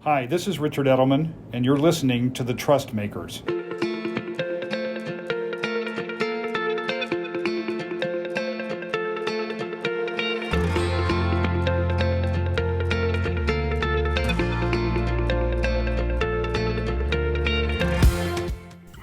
Hi, this is Richard Edelman, and you're listening to The Trust Makers.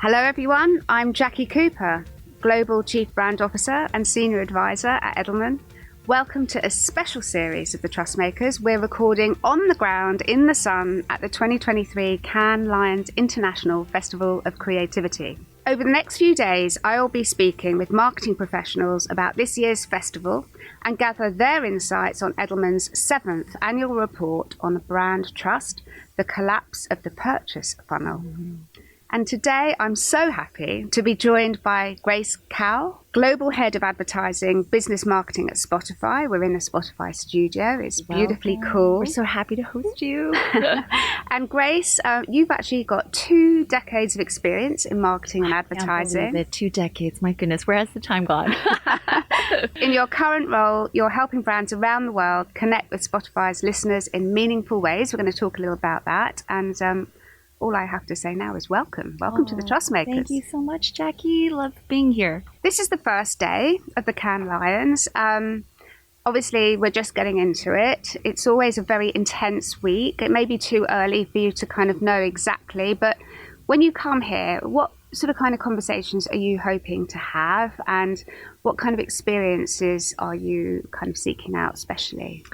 Hello everyone, I'm Jackie Cooper, Global Chief Brand Officer and Senior Advisor at Edelman. Welcome to a special series of The Trust Makers. We're recording on the ground in the sun at the 2023 Cannes Lions International Festival of Creativity. Over the next few days, I'll be speaking with marketing professionals about this year's festival and gather their insights on Edelman's 7th annual report on brand trust, the collapse of the purchase funnel. And today I'm so happy to be joined by Grace Cowell, Global Head of Advertising, Business Marketing at Spotify. We're in the Spotify studio. It's beautifully cool. We're so happy to host you. And Grace, you've actually got 2 decades of experience in marketing and advertising. I can't believe it. 2 decades. My goodness, where has the time gone? In your current role, you're helping brands around the world connect with Spotify's listeners in meaningful ways. We're going to talk a little about that. And all I have to say now is welcome. Welcome to the Trust Makers. Thank you so much, Jackie. Love being here. This is the first day of the Cannes Lions. Obviously, we're just getting into it. It's always a very intense week. It may be too early for you to kind of know exactly, but when you come here, what sort of kind of conversations are you hoping to have, and what kind of experiences are you kind of seeking out especially?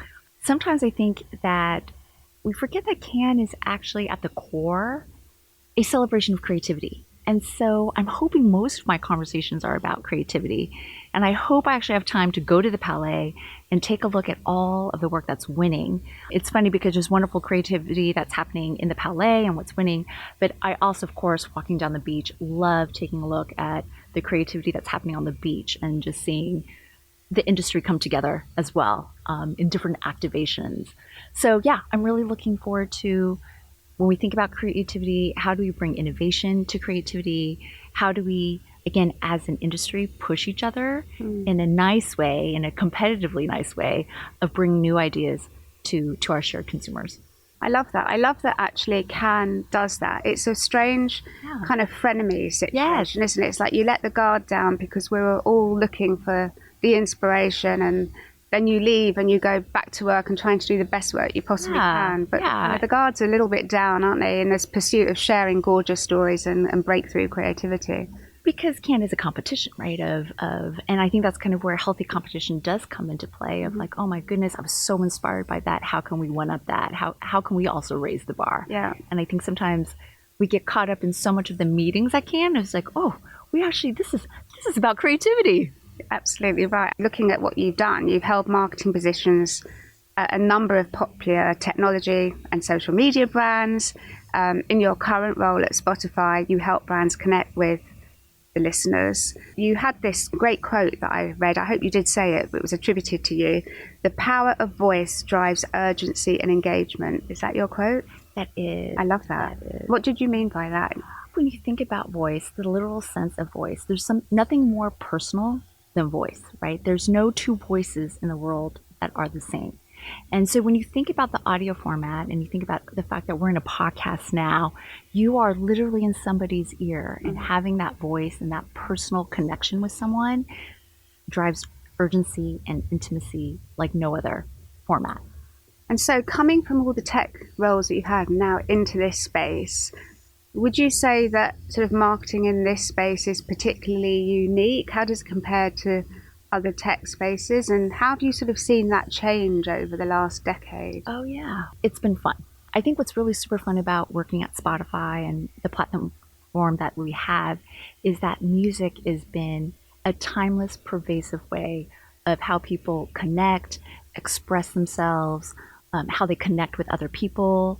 Sometimes I think that we forget that Cannes is actually at the core a celebration of creativity. And so I'm hoping most of my conversations are about creativity. And I hope I actually have time to go to the Palais and take a look at all of the work that's winning. It's funny because there's wonderful creativity that's happening in the Palais and what's winning. But I also, of course, walking down the beach, love taking a look at the creativity that's happening on the beach and just seeing the industry come together as well in different activations. So yeah, I'm really looking forward to when we think about creativity, how do we bring innovation to creativity? How do we, again, as an industry, push each other in a nice way, in a competitively nice way of bringing new ideas to our shared consumers? I love that. I love that actually Cannes does that. It's a strange kind of frenemy situation, isn't it? It's like you let the guard down because we were all looking for the inspiration, and then you leave and you go back to work and trying to do the best work you possibly can. But you know, the guards are a little bit down, aren't they, in this pursuit of sharing gorgeous stories and breakthrough creativity? Because Cannes is a competition, right? And I think that's kind of where healthy competition does come into play of like, oh my goodness, I was so inspired by that. How can we one up that? How can we also raise the bar? Yeah. And I think sometimes we get caught up in so much of the meetings at Cannes. It's like, oh, this is about creativity. Absolutely right. Looking at what you've done, you've held marketing positions at a number of popular technology and social media brands. In your current role at Spotify, you help brands connect with the listeners. You had this great quote that I read. I hope you did say it, but it was attributed to you. The power of voice drives urgency and engagement. Is that your quote? That is. I love that. What did you mean by that? When you think about voice, the literal sense of voice, there's nothing more personal than voice, right? There's no 2 voices in the world that are the same. And so when you think about the audio format and you think about the fact that we're in a podcast now, you are literally in somebody's ear, and having that voice and that personal connection with someone drives urgency and intimacy like no other format. And so coming from all the tech roles that you've had now into this space, would you say that sort of marketing in this space is particularly unique? How does it compare to other tech spaces? And how have you sort of seen that change over the last decade? Oh, yeah. It's been fun. I think what's really super fun about working at Spotify and the platform that we have is that music has been a timeless, pervasive way of how people connect, express themselves, how they connect with other people,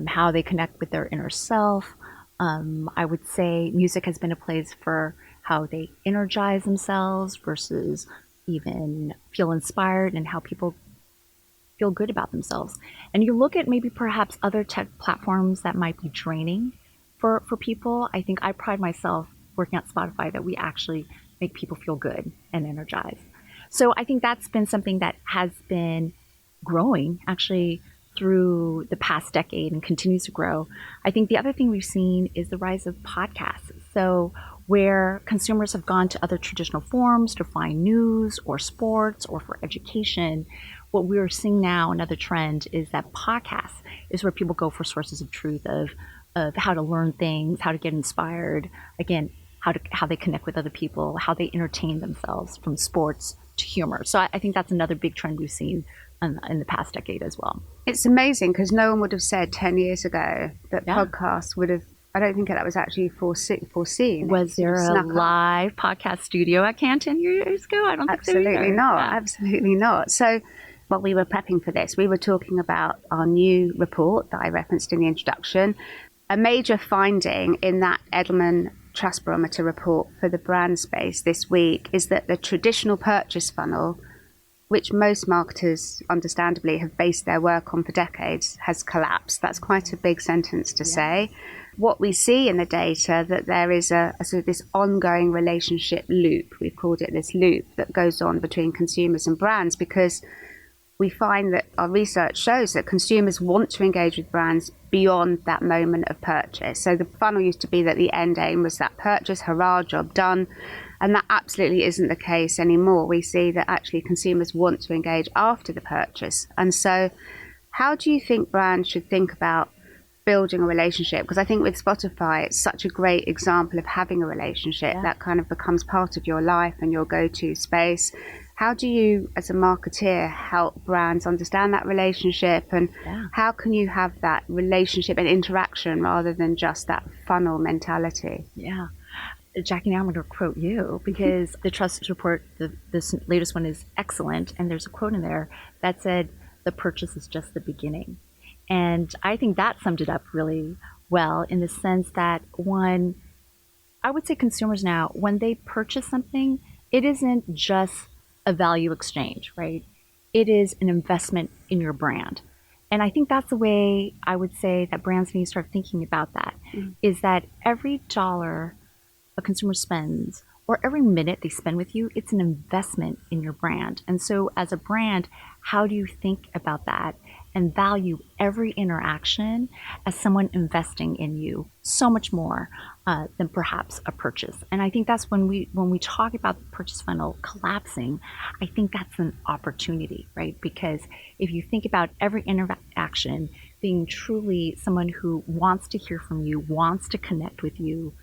how they connect with their inner self. I would say music has been a place for how they energize themselves versus even feel inspired, and how people feel good about themselves. And you look at maybe perhaps other tech platforms that might be draining for people. I think I pride myself working at Spotify that we actually make people feel good and energized. So I think that's been something that has been growing actually through the past decade and continues to grow. I think the other thing we've seen is the rise of podcasts. So where consumers have gone to other traditional forms to find news or sports or for education, what we're seeing now, another trend, is that podcasts is where people go for sources of truth of how to learn things, how to get inspired, again, how they connect with other people, how they entertain themselves, from sports to humor. So I think that's another big trend we've seen in the past decade as well. It's amazing because no one would have said 10 years ago that podcasts would have, I don't think that was actually foreseen. Was there a live podcast studio at Cannes 10 years ago? I don't think so. Absolutely not. Yeah. Absolutely not. So while we were prepping for this, we were talking about our new report that I referenced in the introduction. A major finding in that Edelman Trust Barometer report for the brand space this week is that the traditional purchase funnel, which most marketers understandably have based their work on for decades, has collapsed. That's quite a big sentence to say. What we see in the data, that there is a sort of this ongoing relationship loop, we've called it this loop, that goes on between consumers and brands, because we find that our research shows that consumers want to engage with brands beyond that moment of purchase. So the funnel used to be that the end aim was that purchase, hurrah, job done. And that absolutely isn't the case anymore. We see that actually consumers want to engage after the purchase. And so how do you think brands should think about building a relationship? Because I think with Spotify, it's such a great example of having a relationship that kind of becomes part of your life and your go-to space. How do you, as a marketeer, help brands understand that relationship, and how can you have that relationship and interaction rather than just that funnel mentality? Yeah. Jackie, now I'm going to quote you, because the Trust report, this latest one, is excellent. And there's a quote in there that said, "The purchase is just the beginning." And I think that summed it up really well, in the sense that, one, I would say consumers now, when they purchase something, it isn't just a value exchange, right? It is an investment in your brand. And I think that's the way I would say that brands need to start thinking about that, is that every dollar a consumer spends, or every minute they spend with you, it's an investment in your brand. And so as a brand, how do you think about that and value every interaction as someone investing in you so much more than perhaps a purchase? And I think that's when we talk about the purchase funnel collapsing, I think that's an opportunity, right? Because if you think about every interaction being truly someone who wants to hear from you, wants to connect with you,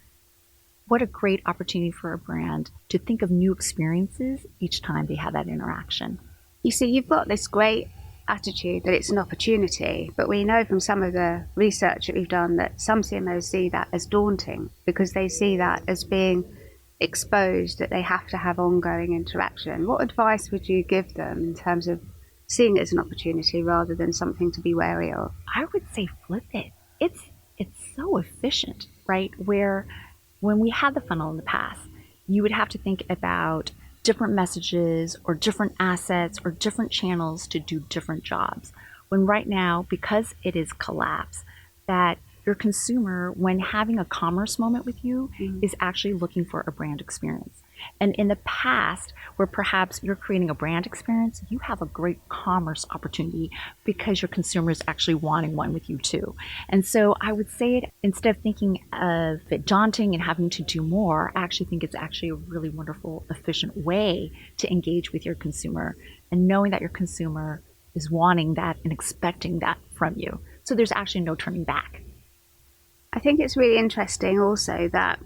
what a great opportunity for a brand to think of new experiences each time they have that interaction. You see, you've got this great attitude that it's an opportunity, but we know from some of the research that we've done that some CMOs see that as daunting, because they see that as being exposed, that they have to have ongoing interaction. What advice would you give them in terms of seeing it as an opportunity rather than something to be wary of? I would say flip it. It's so efficient, right? Where when we had the funnel in the past, you would have to think about different messages or different assets or different channels to do different jobs. When right now, because it is collapsed, that your consumer, when having a commerce moment with you, is actually looking for a brand experience. And in the past, where perhaps you're creating a brand experience, you have a great commerce opportunity because your consumer is actually wanting one with you too. And so I would say, instead of thinking of it daunting and having to do more, I actually think it's actually a really wonderful, efficient way to engage with your consumer, and knowing that your consumer is wanting that and expecting that from you. So there's actually no turning back. I think it's really interesting also that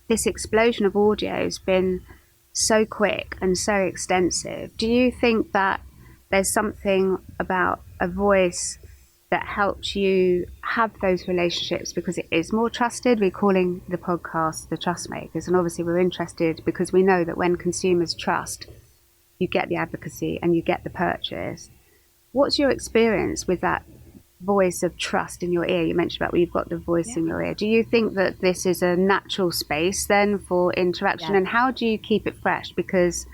this explosion of audio has been so quick and so extensive. Do you think that there's something about a voice that helps you have those relationships because it is more trusted? We're calling the podcast The Trust Makers, and obviously we're interested because we know that when consumers trust, you get the advocacy and you get the purchase. What's your experience with that voice of trust in your ear? You mentioned about where you've got the voice in your ear. Do you think that this is a natural space then for interaction? And how do you keep it fresh? Because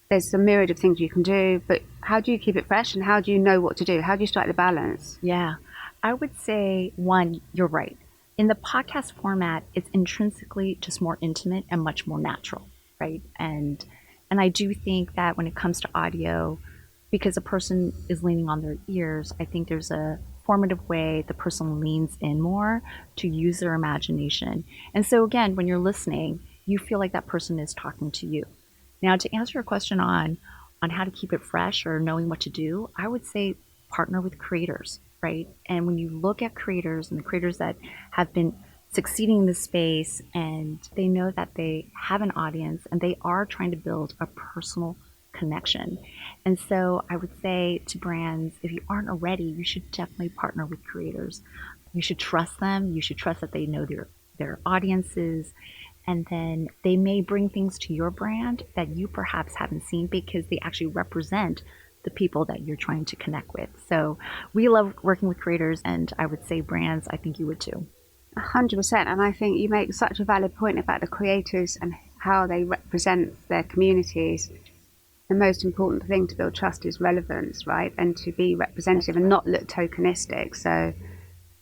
there's a myriad of things you can do, but how do you keep it fresh, and how do you know what to do? How do you strike the balance? Yeah, I would say, one, you're right. In the podcast format, it's intrinsically just more intimate and much more natural, right? And I do think that when it comes to audio, because a person is leaning on their ears, I think there's a formative way the person leans in more to use their imagination. And so again, when you're listening, you feel like that person is talking to you. Now, to answer your question on how to keep it fresh or knowing what to do, I would say partner with creators, right? And when you look at creators and the creators that have been succeeding in this space and they know that they have an audience and they are trying to build a personal connection. And so I would say to brands, if you aren't already, you should definitely partner with creators. You should trust them. You should trust that they know their audiences. And then they may bring things to your brand that you perhaps haven't seen because they actually represent the people that you're trying to connect with. So we love working with creators, and I would say brands, I think you would too. 100%. And I think you make such a valid point about the creators and how they represent their communities. The most important thing to build trust is relevance, right? And to be representative and not look tokenistic. So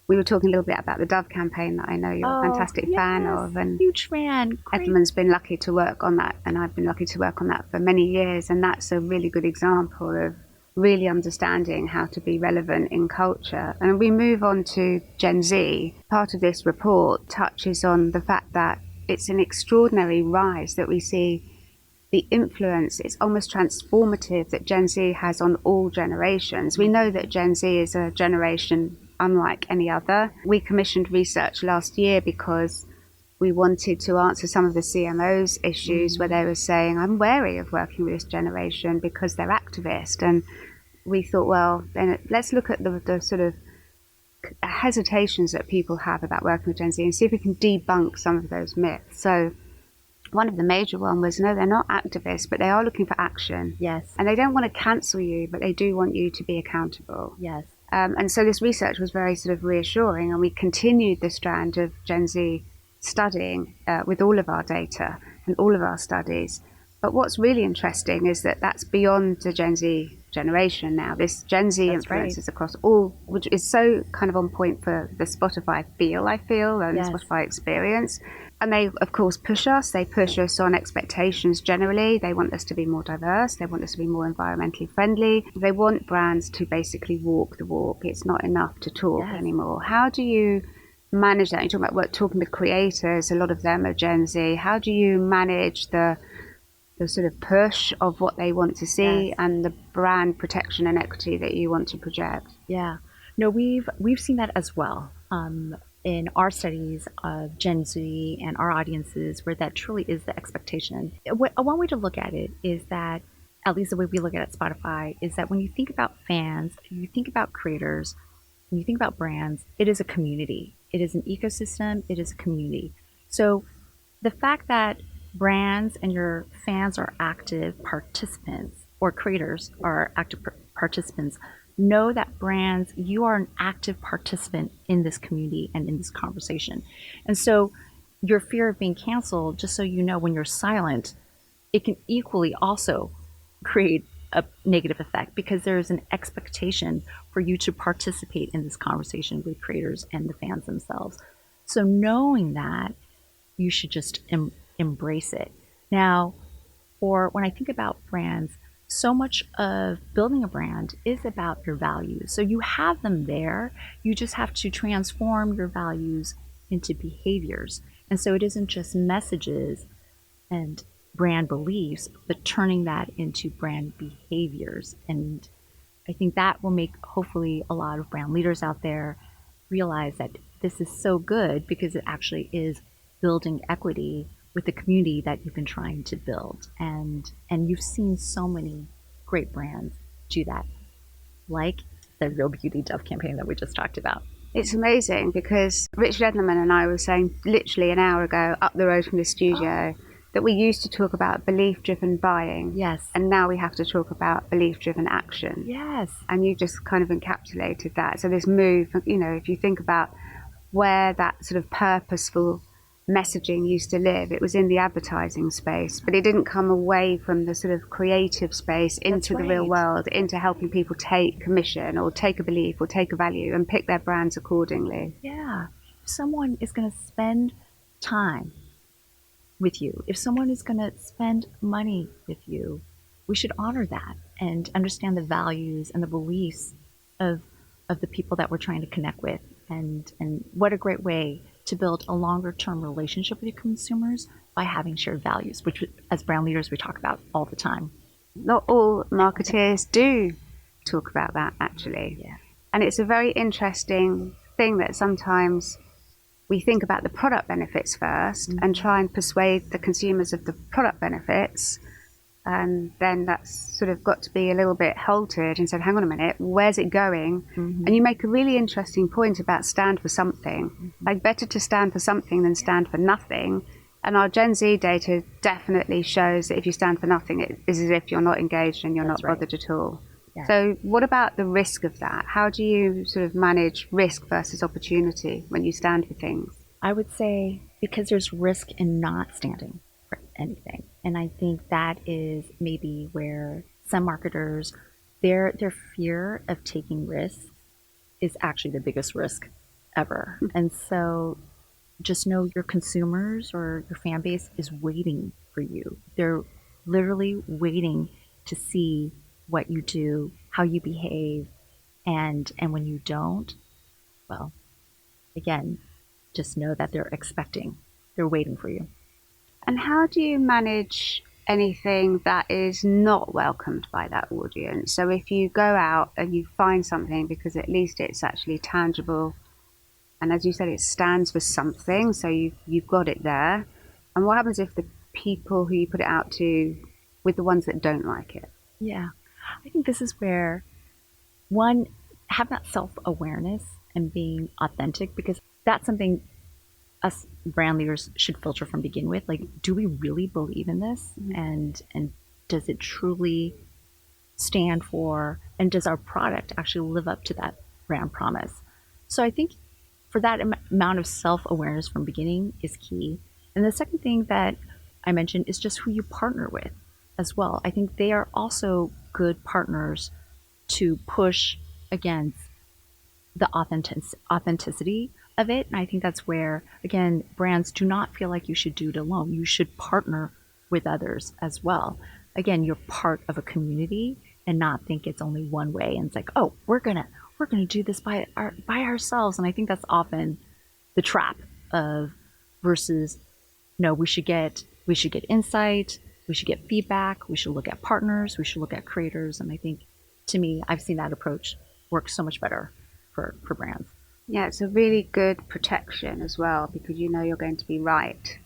we were talking a little bit about the Dove campaign that I know you're a fantastic fan of. And huge fan. Great. Edelman's been lucky to work on that, and I've been lucky to work on that for many years. And that's a really good example of really understanding how to be relevant in culture. And we move on to Gen Z. Part of this report touches on the fact that it's an extraordinary rise that we see the influence, it's almost transformative that Gen Z has on all generations. We know that Gen Z is a generation unlike any other. We commissioned research last year because we wanted to answer some of the CMOs' issues where they were saying, I'm wary of working with this generation because they're activist. And we thought, well, then let's look at the sort of hesitations that people have about working with Gen Z and see if we can debunk some of those myths. So one of the major ones was, no, they're not activists, but they are looking for action. Yes. And they don't want to cancel you, but they do want you to be accountable. Yes. And so this research was very sort of reassuring, and we continued the strand of Gen Z studying with all of our data and all of our studies. But what's really interesting is that that's beyond the Gen Z generation now. This Gen Z influences across all, which is so kind of on point for the Spotify feel, I feel, and the Spotify experience. And they, of course, push us. They push us on expectations generally. They want us to be more diverse. They want us to be more environmentally friendly. They want brands to basically walk the walk. It's not enough to talk anymore. How do you manage that? You're talking about talking with creators. A lot of them are Gen Z. How do you manage the sort of push of what they want to see and the brand protection and equity that you want to project? Yeah. No, we've seen that as well. In our studies of Gen Z and our audiences, where that truly is the expectation. One way to look at it is that, at least the way we look at it at Spotify, is that when you think about fans, you think about creators, when you think about brands, it is a community. It is an ecosystem. It is a community. So the fact that brands and your fans are active participants, or creators are active participants, know that brands, you are an active participant in this community and in this conversation. And so your fear of being canceled, just so you know, when you're silent, it can equally also create a negative effect because there is an expectation for you to participate in this conversation with creators and the fans themselves. So knowing that, you should just embrace it. Now, or when I think about brands, so much of building a brand is about your values. So you have them there. You just have to transform your values into behaviors. And so it isn't just messages and brand beliefs, but turning that into brand behaviors. And I think that will make hopefully a lot of brand leaders out there realize that this is so good because it actually is building equity with the community that you've been trying to build. And you've seen so many great brands do that, like the Real Beauty Dove campaign that we just talked about. It's amazing because Richard Edelman and I were saying literally an hour ago up the road from the studio that we used to talk about belief-driven buying. Yes. And now we have to talk about belief-driven action. Yes. And you just kind of encapsulated that. So this move, you know, if you think about where that sort of purposeful messaging used to live, it was in the advertising space, but it didn't come away from the sort of creative space into the real world, into helping people take commission or take a belief or take a value and pick their brands accordingly. Yeah. If someone is going to spend time with you, if someone is going to spend money with you, we should honor that. and understand the values and the beliefs of the people that we're trying to connect with. And what a great way to build a longer term relationship with your consumers by having shared values, which as brand leaders we talk about all the time. Not all marketeers do talk about that, actually. Yeah. And it's a very interesting thing that sometimes we think about the product benefits first and try and persuade the consumers of the product benefits. And then that's sort of got to be a little bit halted and said, hang on a minute, where's it going? And you make a really interesting point about stand for something. Like, better to stand for something than stand for nothing. And our Gen Z data definitely shows that if you stand for nothing, it is as if you're not engaged and you're not bothered at all. Yeah. So what about the risk of that? How do you sort of manage risk versus opportunity when you stand for things? I would say because there's risk in not standing for anything. And I think that is maybe where some marketers, their fear of taking risks is actually the biggest risk ever. And so just know your consumers or your fan base is waiting for you. They're literally waiting to see what you do, how you behave, and when you don't, well, again, just know that they're expecting, they're waiting for you. And how do you manage anything that is not welcomed by that audience? So if you go out and you find something because at least it's actually tangible, and as you said, it stands for something, so you've got it there. And what happens if the people who you put it out to, with the ones that don't like it? Yeah. I think this is where, one, have that self-awareness and being authentic, because that's something us brand leaders should filter from begin with. Like, do we really believe in this? And does it truly stand for, and does our product actually live up to that brand promise? So I think for that amount of self-awareness from beginning is key. And the second thing that I mentioned is just who you partner with as well. I think they are also good partners to push against the authenticity of it. And I think that's where, again, brands do not feel like you should do it alone. You should partner with others as well. Again, you're part of a community and not think it's only one way. And it's like, oh, we're gonna do this by ourselves. And I think that's often the trap of versus, no, we should get insight, we should get feedback, we should look at partners, we should look at creators. And I think, to me, I've seen that approach work so much better for brands. Yeah, it's a really good protection as well, because you know you're going to be right.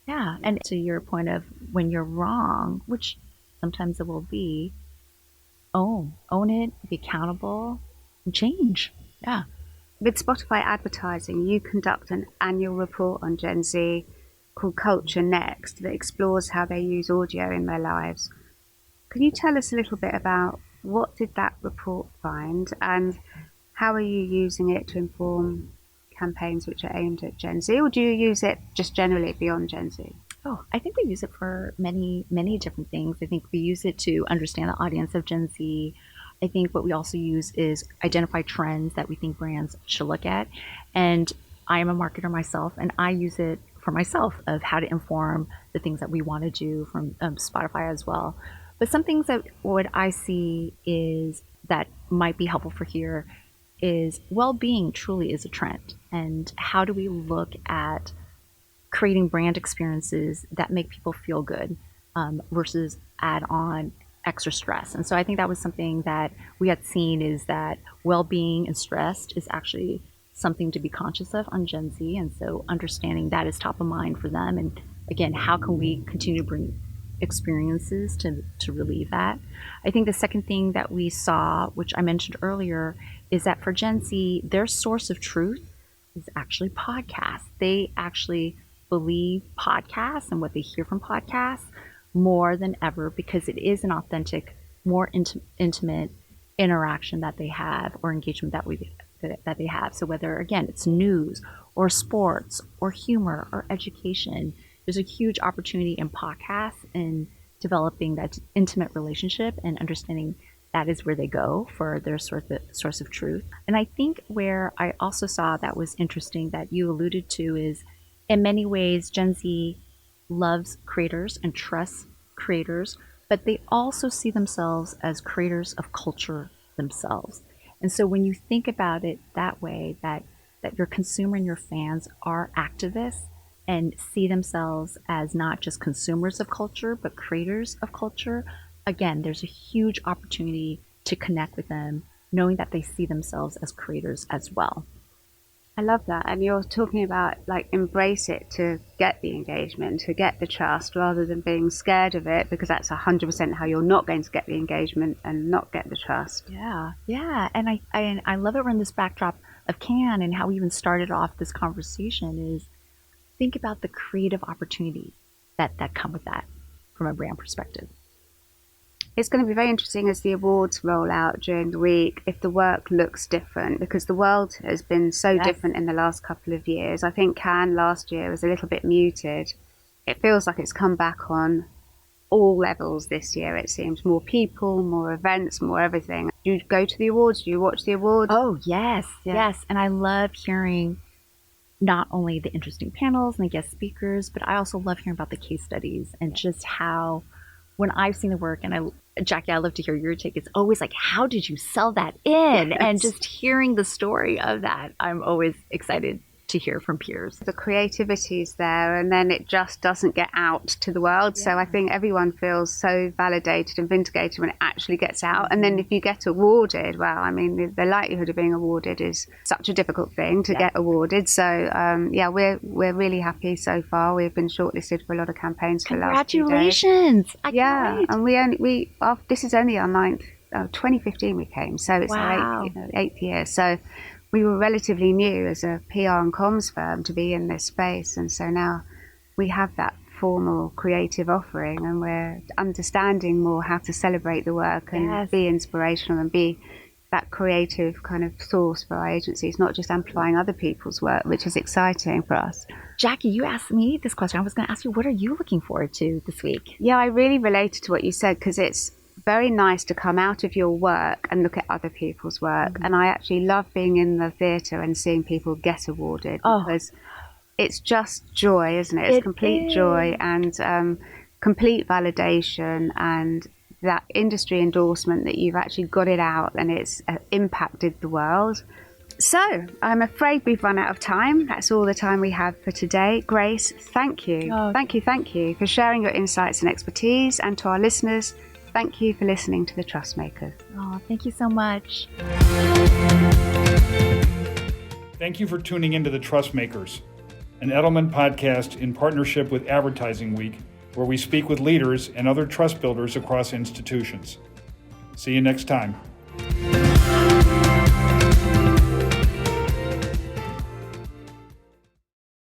Yeah, and to your point of when you're wrong, which sometimes it will be, own it, be accountable, and change. Yeah. With Spotify advertising, you conduct an annual report on Gen Z called Culture Next that explores how they use audio in their lives. Can you tell us a little bit about what did that report find, and how are you using it to inform campaigns which are aimed at Gen Z, or do you use it just generally beyond Gen Z? Oh, I think we use it for many, many different things. I think we use it to understand the audience of Gen Z. I think what we also use is identify trends that we think brands should look at. And I am a marketer myself, and I use it for myself of how to inform the things that we want to do from Spotify as well. But some things that what I see is that might be helpful for here is well-being truly is a trend. And how do we look at creating brand experiences that make people feel good versus add on extra stress? And so I think that was something that we had seen, is that well-being and stress is actually something to be conscious of on Gen Z. And so understanding that is top of mind for them. And again, how can we continue to bring experiences to relieve that? I think the second thing that we saw, which I mentioned earlier, is that for Gen Z, their source of truth is actually podcasts. They actually believe podcasts and what they hear from podcasts more than ever, because it is an authentic, more intimate interaction that they have, or engagement that they have. So whether, again, it's news or sports or humor or education, there's a huge opportunity in podcasts in developing that intimate relationship and understanding that is where they go for their source of truth. And I think where I also saw that was interesting that you alluded to is, in many ways, Gen Z loves creators and trusts creators but they also see themselves as creators of culture themselves. And so when you think about it that way, that your consumer and your fans are activists and see themselves as not just consumers of culture, but creators of culture, again, there's a huge opportunity to connect with them, knowing that they see themselves as creators as well. I love that. And you're talking about like embrace it to get the engagement, to get the trust, rather than being scared of it, because that's 100% how you're not going to get the engagement and not get the trust. Yeah. And I love it we're in this backdrop of Cannes, and how we even started off this conversation is think about the creative opportunities that come with that from a brand perspective. It's going to be very interesting as the awards roll out during the week if the work looks different, because the world has been so different in the last couple of years. I think Cannes last year was a little bit muted. It feels like it's come back on all levels this year. It seems more people, more events, more everything. Do you go to the awards? Do you watch the awards? Oh, yes. And I love hearing not only the interesting panels and the guest speakers, but I also love hearing about the case studies and just how, when I've seen the work, and Jackie, I love to hear your take. It's always like, how did you sell that in? And just hearing the story of that, I'm always excited to hear from peers. The creativity is there, and then it just doesn't get out to the world. So I think everyone feels so validated and vindicated when it actually gets out. And then if you get awarded, well, I mean, the likelihood of being awarded is such a difficult thing to get awarded. So we're really happy so far. We've been shortlisted for a lot of campaigns for the last few days. Congratulations! I can't wait. And this is only our ninth. 2015 we came, so it's our eighth year. So we were relatively new as a PR and comms firm to be in this space, and so now we have that formal creative offering, and we're understanding more how to celebrate the work and be inspirational and be that creative kind of source for our agencies, not just amplifying other people's work, which is exciting for us. Jackie, you asked me this question. I was going to ask you, what are you looking forward to this week? Yeah, I really related to what you said, because it's very nice to come out of your work and look at other people's work. And I actually love being in the theatre and seeing people get awarded, because it's just joy, isn't it? It's complete joy and complete validation, and that industry endorsement that you've actually got it out and it's impacted the world. So I'm afraid we've run out of time. That's all the time we have for today. Grace, thank you. Thank you for sharing your insights and expertise. And to our listeners, thank you for listening to The Trust Makers. Oh, thank you so much. Thank you for tuning into The Trust Makers, an Edelman podcast in partnership with Advertising Week, where we speak with leaders and other trust builders across institutions. See you next time.